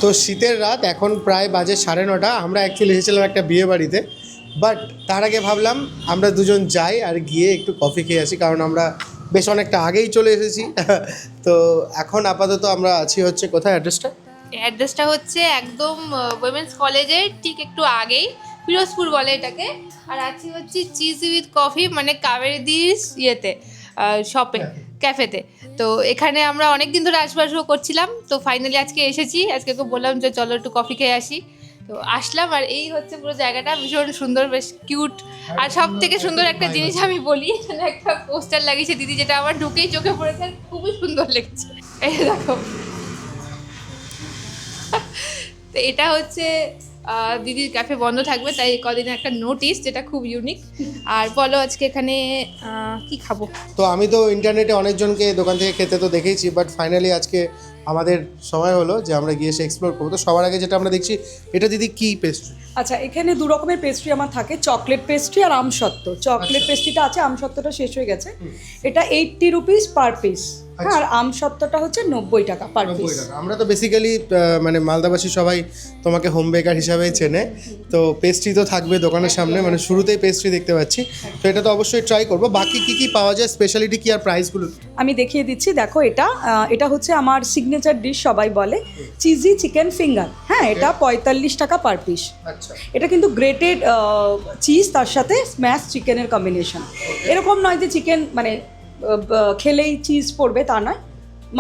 তো শীতের রাত, এখন প্রায় বাজে 9:30। আমরা অ্যাকচুয়ালি এসেছিলাম একটা বিয়ে বাড়িতে, বাট তার আগে ভাবলাম আমরা দুজন যাই আর গিয়ে একটু কফি খেয়ে আসি, কারণ আমরা বেশ অনেকটা আগেই চলে এসেছি। তো এখন আপাতত আমরা আছি হচ্ছে কোথায়, অ্যাড্রেসটা হচ্ছে একদম উইমেন্স কলেজের ঠিক একটু আগেই, পিরোজপুর বলে এটাকে। আর আছি হচ্ছে চিজ উইথ কফি, মানে কাবেরীদির ইয়েতে, শপে, ক্যাফেতে। তো এখানে আমরা অনেক দিন ধরে আসবাসও করছিলাম, তো ফাইনালি আজকে এসেছি। আজকে তো বললাম যে চলো একটু কফি খেয়ে আসি, তো আসলাম। আর এই হচ্ছে পুরো জায়গাটা ভীষণ সুন্দর, বেশ কিউট। আর সব থেকে সুন্দর একটা জিনিস আমি বলি, এখানে একটা পোস্টার লাগিয়েছে দিদি, যেটা আমার ঢুকেই চোখে পড়েছে, আর খুবই সুন্দর লেগেছে। এই দেখো, তো এটা হচ্ছে দিদির ক্যাফে বন্ধ থাকবে, তাই কদিনের একটা নোটিশ, যেটা খুব ইউনিক। আর বলো আজকে এখানে কি খাবো? তো আমি তো ইন্টারনেটে অনেকজনকে দোকান থেকে খেতে তো দেখেইছি, বাট ফাইনালি আজকে আমাদের সময় হলো যে আমরা গিয়ে এসে এক্সপ্লোর করবো। তো সবার আগে যেটা আমরা দেখছি, এটা দিদি কি পেস্ট্রি? আচ্ছা, এখানে দু রকমের পেস্ট্রি আমার থাকে, চকলেট পেস্ট্রি আর আমসত্ত্ব। চকলেট পেস্ট্রিটা আছে, আমসত্ত্বটা শেষ হয়ে গেছে। এটা 80 রুপিস পার পিস, আর আমসত্ত্বটা হচ্ছে 90 টাকা পার পিস। আমরা তো বেসিক্যালি মানে মালদাবাসী সবাই তোমাকে হোম বেকার হিসাবেই চেনে, তো পেস্ট্রি তো থাকবে দোকানের সামনে, মানে শুরুতেই পেস্ট্রি দেখতে পাচ্ছি। তো এটা তো অবশ্যই ট্রাই করবো। বাকি কি কি পাওয়া যায়, স্পেশালিটি কি আর প্রাইসগুলো? আমি দেখিয়ে দিচ্ছি, দেখো এটা হচ্ছে আমার সিগনেচার ডিশ সবাই বলে, চিজি চিকেন ফিঙ্গার। হ্যাঁ, এটা 45 টাকা পার পিস। আচ্ছা, এটা কিন্তু গ্রেটেড চিজ, তার সাথে স্ম্যাশ চিকেনের কম্বিনেশন। এরকম নয় যে চিকেন মানে খেলেই চিজ পড়বে, তা নয়,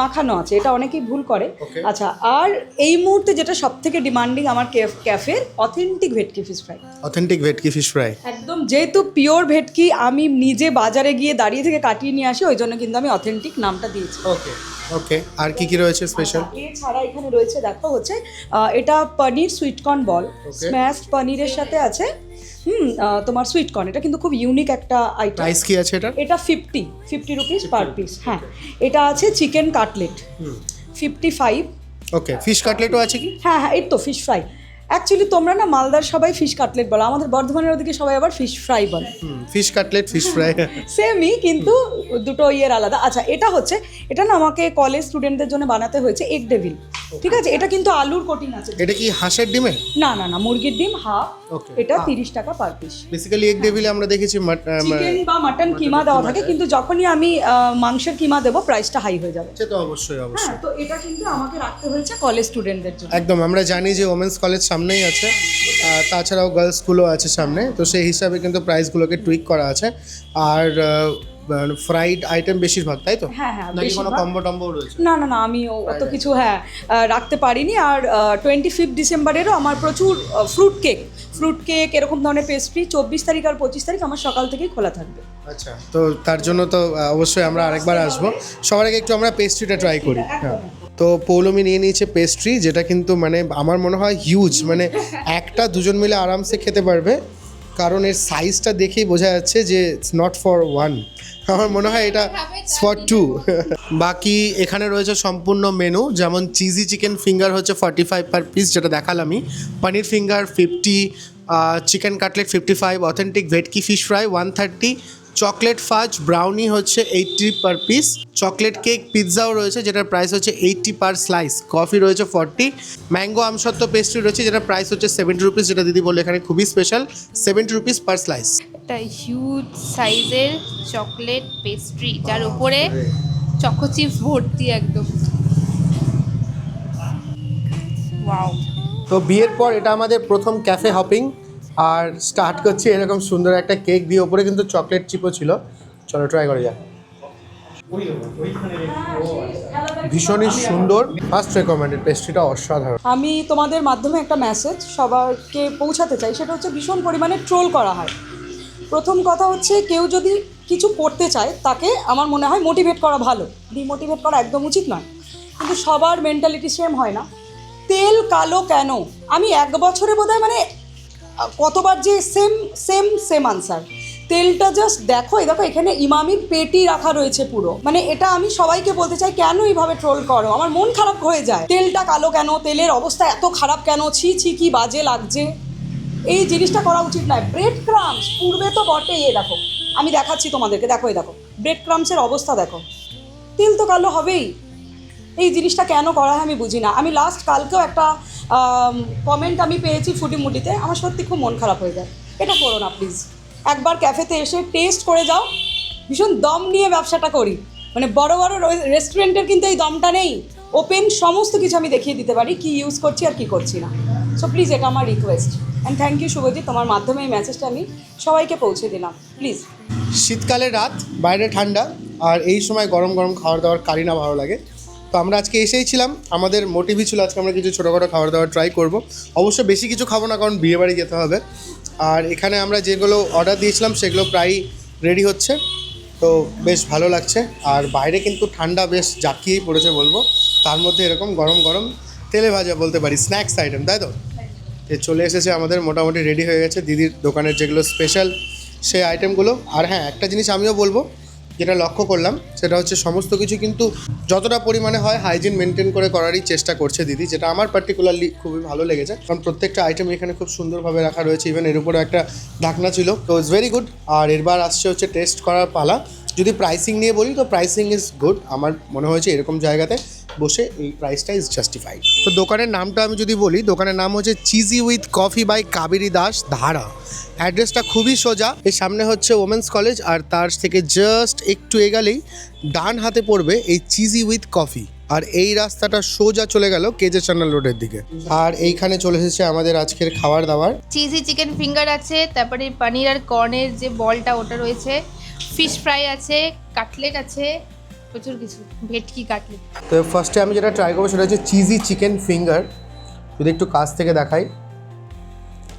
মাখানো আছে, এটা অনেকেই ভুল করে। আচ্ছা, আর এই মুহূর্তে যেটা সব থেকে ডিমান্ডিং আমার ক্যাফের, অথেন্টিক ভেটকি ফিশ ফ্রাই। অথেন্টিক ভেটকি ফিশ ফ্রাই, একদম, যেহেতু পিওর ভেটকি আমি নিজে বাজারে গিয়ে দাঁড়িয়ে থেকে কাটিয়ে নিয়ে আসি, ওই জন্য কিন্তু আমি অথেন্টিক নামটা দিয়েছি। ওকে ওকে। আর কি কি রয়েছে স্পেশাল? এছাড়া এখানে রয়েছে, দেখো হচ্ছে এটা পনির সুইটকর্ন বল, স্ম্যাশড পনিরের সাথে আছে তোমার সুইটকর্ন। এটা কিন্তু খুব ইউনিক একটা আইটেম। প্রাইস কি আছে এটা? এটা 50 রুপিস পার পিস। হ্যাঁ, এটা আছে চিকেন কাটলেট 55। ওকে, ফিশ কাটলেটও আছে কি? হ্যাঁ হ্যাঁ, এই তো ফিশ ফ্রাই। অ্যাকচুয়ালি তোমরা না মালদার সবাই ফিশ কাটলেট বলো, আমাদের বর্ধমানের ওদিকে সবাই আবার ফিশ ফ্রাই বলে। ফিশ কাটলেট, ফিশ ফ্রাই সেমই, কিন্তু দুটো ইয়ের আলাদা। আচ্ছা, এটা না আমাকে কলেজ স্টুডেন্টদের জন্য বানাতে হয়েছে, এগ ডেভিল। ঠিক আছে, এটা কিন্তু আলুর কোটিং আছে। এটা কি হাঁসের ডিমের? না না না, মুরগির ডিম হাফ। Okay. এটা 30 টাকা পার পিস। বেসিক্যালি এগ ডেভিলে আমরা দেখেছি চিকেন বা মাটন কিমা দেওয়া থাকে, কিন্তু যখনই আমি মাংসের কিমা দেবো প্রাইসটা হাই হয়ে যাবে। সে তো অবশ্যই হ্যাঁ, অবশ্যই। তো এটা কিন্তু আমাকে রাখতে হয়েছে কলেজ স্টুডেন্টদের জন্য। একদম, আমরা জানি যে ওমেন্স কলেজ সামনেই আছে, তাছাড়াও গার্লস স্কুলও আছে সামনে, তো সেই হিসাবে কিন্তু প্রাইসগুলোকে টুইক করা আছে। আর ফ্রাইড আইটেম বেশিরভাগ, তাই তো? হ্যাঁ হ্যাঁ, নাকি কোনো বেশিরভাগ। কম্বো টম্বো রয়েছে? না না না, আমি অত কিছু রাখতে পারিনি। আর 25 ডিসেম্বরেরও আমার প্রচুর ফ্রুট কেক এরকম ধরনের পেস্ট্রি 24 তারিখ আর 25 তারিখ আমার সকাল থেকেই খোলা থাকবে। আচ্ছা, তো তার জন্য তো অবশ্যই আমরা আরেকবার আসবো। সবার আগে একটু আমরা পেস্ট্রিটা ট্রাই করি। হ্যাঁ, তো পৌলমি নিয়ে নিয়েছে পেস্ট্রি, যেটা কিন্তু মানে আমার মনে হয় হিউজ, মানে একটা দুজন মিলে আরামসে খেতে পারবে, কারণ এর সাইজটা দেখেই বোঝা যাচ্ছে যে ইটস নট ফর ওয়ান। আমার মনে হয় এটা ফর টু। বাকি এখানে রয়েছে সম্পূর্ণ মেনু, যেমন চিজি চিকেন ফিঙ্গার হচ্ছে 45 পার পিস, যেটা দেখালামই, পনির ফিঙ্গার 50, চিকেন কাটলেট 55, অথেন্টিক ভেটকি ফিশ ফ্রাই 130, চকলেট ফাজ ব্রাউনি হচ্ছে 80 পার পিস, চকলেট কেক পিৎজাও রয়েছে যেটার প্রাইস হচ্ছে 80 পার স্লাইস, কফি রয়েছে 40, ম্যাঙ্গো আমসত্ত্ব পেস্ট্রি রয়েছে যেটার প্রাইস হচ্ছে 70 রুপিস, যেটা দিদি বললো এখানে খুবই স্পেশাল, 70 রুপিস পার স্লাইস। একটা হিউজ সাইজের চকলেট পেস্ট্রি, যার উপরে চকো চিপস ভর্তি একদম। ওয়াও। তো বিয়ের পর এটা আমাদের প্রথম ক্যাফে হপিং, আর স্টার্ট করছি এরকম সুন্দর একটা কেক দিয়ে, ওপরে কিন্তু চকলেট চিপও ছিল। চলো ট্রাই করা যাক। ভীষণই সুন্দর, ফার্স্ট রেকমেন্ডেড, পেস্ট্রিটা অসাধারণ। আমি তোমাদের মাধ্যমে একটা মেসেজ সবাইকে পৌঁছাতে চাই, সেটা হচ্ছে ভীষণ পরিমাণে ট্রোল করা হয়। প্রথম কথা হচ্ছে, কেউ যদি কিছু করতে চায় তাকে আমার মনে হয় মোটিভেট করা ভালো, ডিমোটিভেট করা একদম উচিত নয়। কিন্তু সবার মেন্টালিটি সেম হয় না। তেল কালো কেন? আমি 1 বছরে বোধহয় মানে কতবার যে সেম আনসার। তেলটা জাস্ট দেখো, দেখো এখানে ইমামির পেটি রাখা রয়েছে পুরো, মানে এটা আমি সবাইকে বলতে চাই, কেন এইভাবে ট্রোল করো? আমার মন খারাপ হয়ে যায়। তেলটা কালো কেন? তেলের অবস্থা এত খারাপ কেন? ছি ছি, কি বাজে লাগছে। এই জিনিসটা করা উচিত নয়। ব্রেড ক্রামস পূর্বে তো বটেই, দেখো আমি দেখাচ্ছি তোমাদেরকে, দেখো এই দেখো ব্রেড ক্রামসের অবস্থা দেখো, তেল তো কালো হবেই। এই জিনিসটা কেন করা হয় আমি বুঝি না। আমি লাস্ট কালকেও একটা কমেন্ট আমি পেয়েছি ফুটি মুটিতে, আমার সত্যি খুব মন খারাপ হয়ে যায়। এটা করো না প্লিজ। একবার ক্যাফেতে এসে টেস্ট করে যাও। ভীষণ দম নিয়ে ব্যবসাটা করি, মানে বড় বড় রেস্টুরেন্টের কিন্তু এই দমটা নেই। ওপেন সমস্ত কিছু আমি দেখিয়ে দিতে পারি কী ইউজ করছি আর কী করছি না। সো প্লিজ, এটা আমার request. And thank you Subhajit, তোমার মাধ্যমে এই মেসেজটা আমি সবাইকে পৌঁছে দিলাম। প্লিজ। শীতকালে রাত, বাইরে ঠান্ডা, আর এই সময় গরম গরম খাবার দাবার কারি না ভালো লাগে। তো আমরা আজকে এসেই ছিলাম, আমাদের মোটিভই ছিল আজকে আমরা কিছু ছোটোখাটো খাবার দাবার ট্রাই করব। অবশ্য বেশি কিছু খাবো না, কারণ বিয়েবাড়ি যেতে হবে। আর এখানে আমরা যেগুলো অর্ডার দিয়েছিলাম সেগুলো প্রায় রেডি হচ্ছে, তো বেশ ভালো লাগছে। আর বাইরে কিন্তু ঠান্ডা বেশ জাঁকিয়েই পড়েছে বলবো, তার মধ্যে এরকম গরম গরম তেলে ভাজা বলতে পারি স্ন্যাক্স আইটেম, তাই তো? চলে এসেছে আমাদের, মোটামুটি রেডি হয়ে গেছে দিদির দোকানের যেগুলো স্পেশাল সেই আইটেমগুলো। আর হ্যাঁ, একটা জিনিস আমিও বলবো, যেটা লক্ষ্য করলাম সেটা হচ্ছে সমস্ত কিছু কিন্তু যতটা পরিমাণে হয় হাইজিন মেনটেন করে করারই চেষ্টা করছে দিদি, যেটা আমার পার্টিকুলারলি খুবই ভালো লেগেছে। কারণ প্রত্যেকটা আইটেম এখানে খুব সুন্দরভাবে রাখা রয়েছে, ইভেন এর উপরে একটা ঢাকনা ছিল, তো ইটস ভেরি গুড। আর এরবার আসছে হচ্ছে টেস্ট করার পালা। যদি প্রাইসিং নিয়ে বলি তো প্রাইসিং ইজ গুড, আমার মনে হয়েছে এরকম জায়গাতে বসে এই প্রাইসটা ইজ জাস্টিফাইড। তো দোকানের নামটা আমি যদি বলি, দোকানের নাম হচ্ছে cheesy with coffee by Kaberi Das, ধারা। অ্যাড্রেসটা খুবই সোজা, এর সামনে হচ্ছে ওমেন্স কলেজ, আর তার থেকে জাস্ট একটু এগালেই ডান হাতে পড়বে এই চিজি উইথ কফি। আর এই রাস্তাটা সোজা চলে গেল কেজে চ্যানেল রোডের দিকে। আর এইখানে চলে এসেছে আমাদের আজকের খাবার দাবার। চিজি চিকেন ফিঙ্গার আছে, তারপরে পনির আর কর্নের যে বলটা ওটা রয়েছে, ফিশ ফ্রাই আছে, কাটলেট আছে, প্রচুর কিছু, ভেটকি কাটলেট। তো ফার্স্টে আমি যেটা ট্রাই করবো সেটা হচ্ছে চিজি চিকেন ফিঙ্গার। যদি একটু কাছ থেকে দেখাই,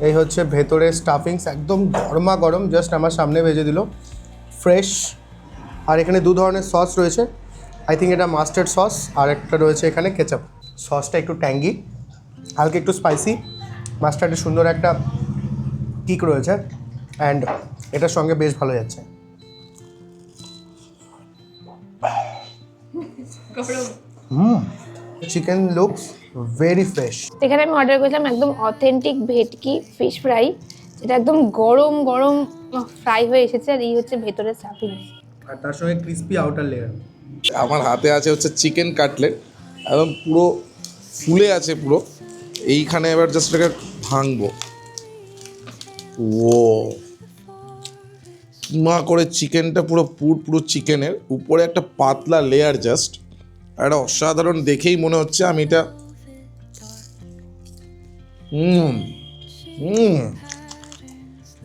এই হচ্ছে ভেতরে স্টাফিংস, একদম গরমা গরম, জাস্ট আমার সামনে ভেজে দিল, ফ্রেশ। আর এখানে দু ধরনের সস রয়েছে, আই থিঙ্ক এটা মাস্টার্ড সস, আর একটা রয়েছে এখানে কেচাপ। সসটা একটু ট্যাঙ্গি, হালকা একটু স্পাইসি, মাস্টার্ডের সুন্দর একটা কিক রয়েছে, অ্যান্ড এটার সঙ্গে বেশ ভালো যাচ্ছে। Chicken looks very fresh. এখানে আমি অর্ডার করেছিলাম একদম অথেন্টিক ভেটকি ফিশ ফ্রাই, যেটা একদম গরম গরম ফ্রাই হয়ে এসেছে, আর এই হচ্ছে ভেতরের স্টাফিং, আর তার সঙ্গে ক্রিস্পি আউটার লেয়ার। আমার হাতে আছে হচ্ছে চিকেন কাটলেট, একদম পুরো ফুলে আছে পুরো। এইখানে এবার জাস্ট এটাকে ভাঙবো। ও কিমা করে চিকেনটা পুরো পুরো চিকেনের উপরে একটা পাতলা লেয়ার, জাস্ট একটা অসাধারণ, দেখেই মনে হচ্ছে আমি এটা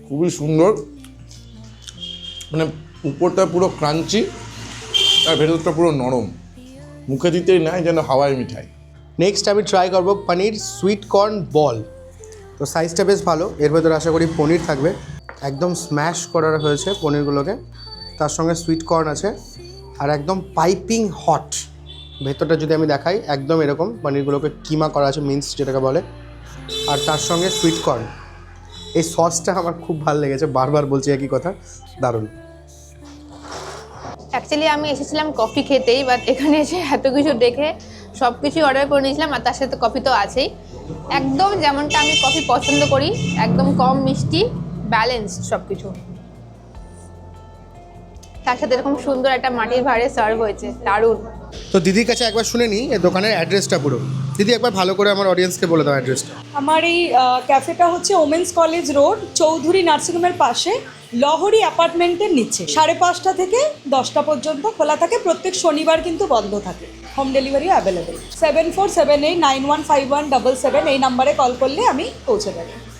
খুবই সুন্দর। মানে উপরটা পুরো ক্রাঞ্চি আর ভেতরটা পুরো নরম, মুখে দিতেই নাই যেন হাওয়াই মিঠাই। নেক্সট আমি ট্রাই করবো পনির সুইট কর্ন বল। তো সাইজটা বেশ ভালো, এর ভেতরে আশা করি পনির থাকবে, একদম স্ম্যাশ করা হয়েছে পনিরগুলোকে, তার সঙ্গে সুইট কর্ন আছে, আর একদম পাইপিং হট। ভেতরটা যদি আমি দেখাই, একদম এরকম পনিরগুলোকে কিমা করা আছে, মিন্স যেটাকে বলে, আর তার সঙ্গে সুইট কর্ন। এই সসটা আমার খুব ভালো লেগেছে, বারবার বলছি একই কথা, দারুণ। অ্যাকচুয়ালি আমি এসেছিলাম কফি খেতেই, বাট এখানে এসে এত কিছু দেখে সব কিছুই অর্ডার করে নিয়েছিলাম, আর তার সাথে কফি তো আছেই, একদম যেমনটা আমি কফি পছন্দ করি, একদম কম মিষ্টি, ব্যালেন্সড সব কিছু। তার সাথে এরকম সুন্দর একটা মাটির ভাঁড়ে সার্ভ হয়েছে, দারুণ। তো দিদির কাছে একবার শুনে নিই এই দোকানের অ্যাড্রেসটা পুরো। দিদি একবার ভালো করে আমার অডিয়েন্সকে বলে দাও অ্যাড্রেসটা। আমার এই ক্যাফেটা হচ্ছে ওমেন্স কলেজ রোড, চৌধুরী নার্সিংহোমের পাশে, লহরি অ্যাপার্টমেন্টের নিচে। 5:30 থেকে 10টা পর্যন্ত খোলা থাকে, প্রত্যেক শনিবার কিন্তু বন্ধ থাকে। Home ডেলিভারিও available. 7478915177 এই নাম্বারে কল করলে আমি পৌঁছে দেবো।